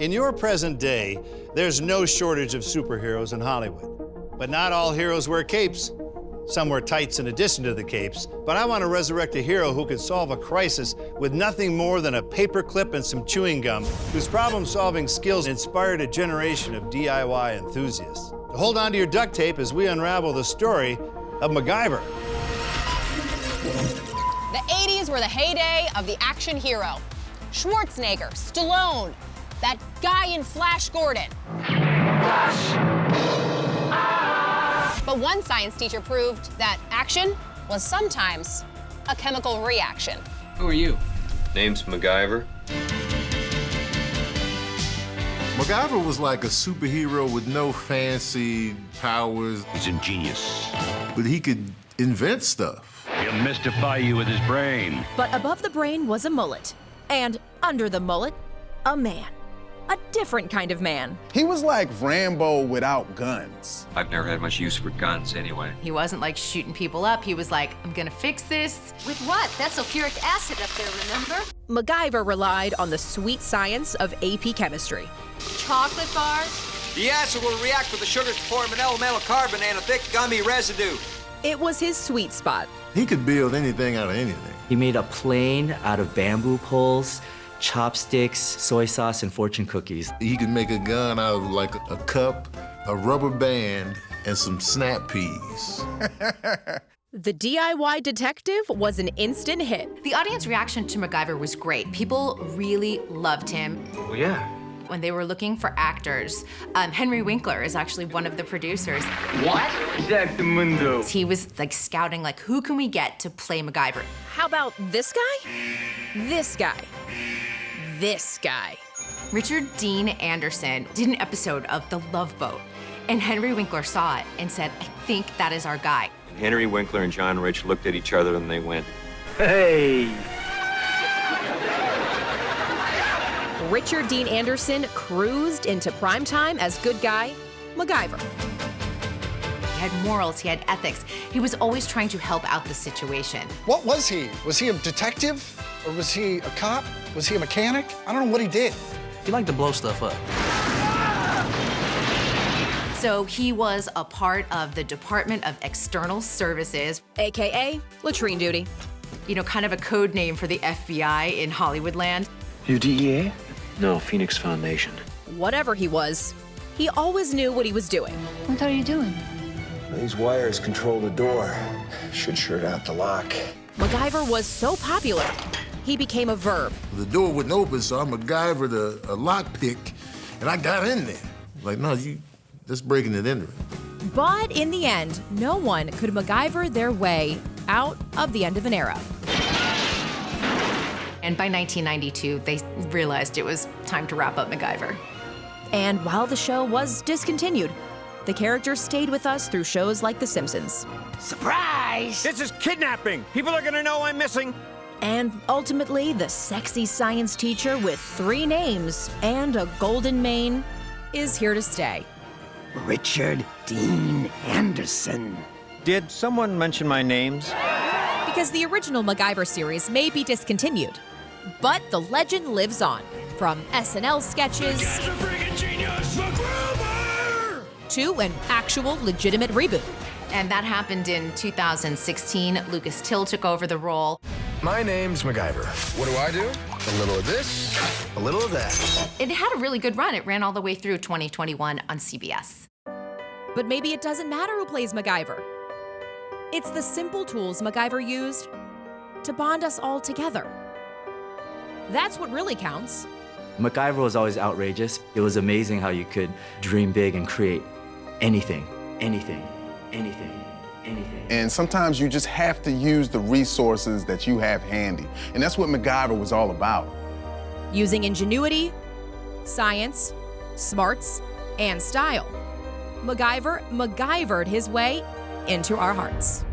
In your present day, there's no shortage of superheroes in Hollywood. But not all heroes wear capes. Some wear tights in addition to the capes. But I want to resurrect a hero who could solve a crisis with nothing more than a paperclip and some chewing gum, whose problem-solving skills inspired a generation of DIY enthusiasts. So hold on to your duct tape as we unravel the story of MacGyver. The 80s were the heyday of the action hero. Schwarzenegger, Stallone, that guy in Flash Gordon. But one science teacher proved that action was sometimes a chemical reaction. Who are you? Name's MacGyver. MacGyver was like a superhero with no fancy powers. He's ingenious. But he could invent stuff. He'll mystify you with his brain. But above the brain was a mullet. And under the mullet, a man. A different kind of man. He was like Rambo without guns. I've never had much use for guns anyway. He wasn't like shooting people up. He was like, I'm gonna fix this. With what? That's sulfuric acid up there, remember? MacGyver relied on the sweet science of AP chemistry. Chocolate bars? The acid will react with the sugars to form an elemental carbonate and a thick gummy residue. It was his sweet spot. He could build anything out of anything. He made a plane out of bamboo poles, chopsticks, soy sauce, and fortune cookies. He could make a gun out of like a cup, a rubber band, and some snap peas. The DIY detective was an instant hit. The audience reaction to MacGyver was great. People really loved him. Well, yeah. When they were looking for actors, Henry Winkler is actually one of the producers. What? Exactamundo. He was like scouting, like, who can we get to play MacGyver? How about this guy? This guy. This guy. Richard Dean Anderson did an episode of The Love Boat, and Henry Winkler saw it and said, I think that is our guy. And Henry Winkler and John Rich looked at each other and they went, Hey! Richard Dean Anderson cruised into primetime as good guy MacGyver. He had morals, he had ethics. He was always trying to help out the situation. What was he? Was he a detective? Or was he a cop? Was he a mechanic? I don't know what he did. He liked to blow stuff up. So he was a part of the Department of External Services, AKA latrine duty. You know, kind of a code name for the FBI in Hollywood land. You DEA? No, Phoenix Foundation. Whatever he was, he always knew what he was doing. What are you doing? These wires control the door. Should shirt out the lock. MacGyver was so popular, he became a verb. The door wouldn't open, so I MacGyvered a lockpick, and I got in there. Like, no, you just breaking it into it. But in the end, no one could MacGyver their way out of the end of an era. And by 1992, they realized it was time to wrap up MacGyver. And while the show was discontinued, the character stayed with us through shows like The Simpsons. Surprise! This is kidnapping! People are gonna know I'm missing! And ultimately, the sexy science teacher with 3 names and a golden mane is here to stay. Richard Dean Anderson. Did someone mention my names? Because the original MacGyver series may be discontinued, but the legend lives on. From SNL sketches to an actual legitimate reboot. And that happened in 2016. Lucas Till took over the role. My name's MacGyver. What do I do? A little of this, a little of that. It had a really good run. It ran all the way through 2021 on CBS. But maybe it doesn't matter who plays MacGyver. It's the simple tools MacGyver used to bond us all together. That's what really counts. MacGyver was always outrageous. It was amazing how you could dream big and create anything, anything, anything, anything. And sometimes you just have to use the resources that you have handy. And that's what MacGyver was all about. Using ingenuity, science, smarts, and style. MacGyver MacGyvered his way into our hearts.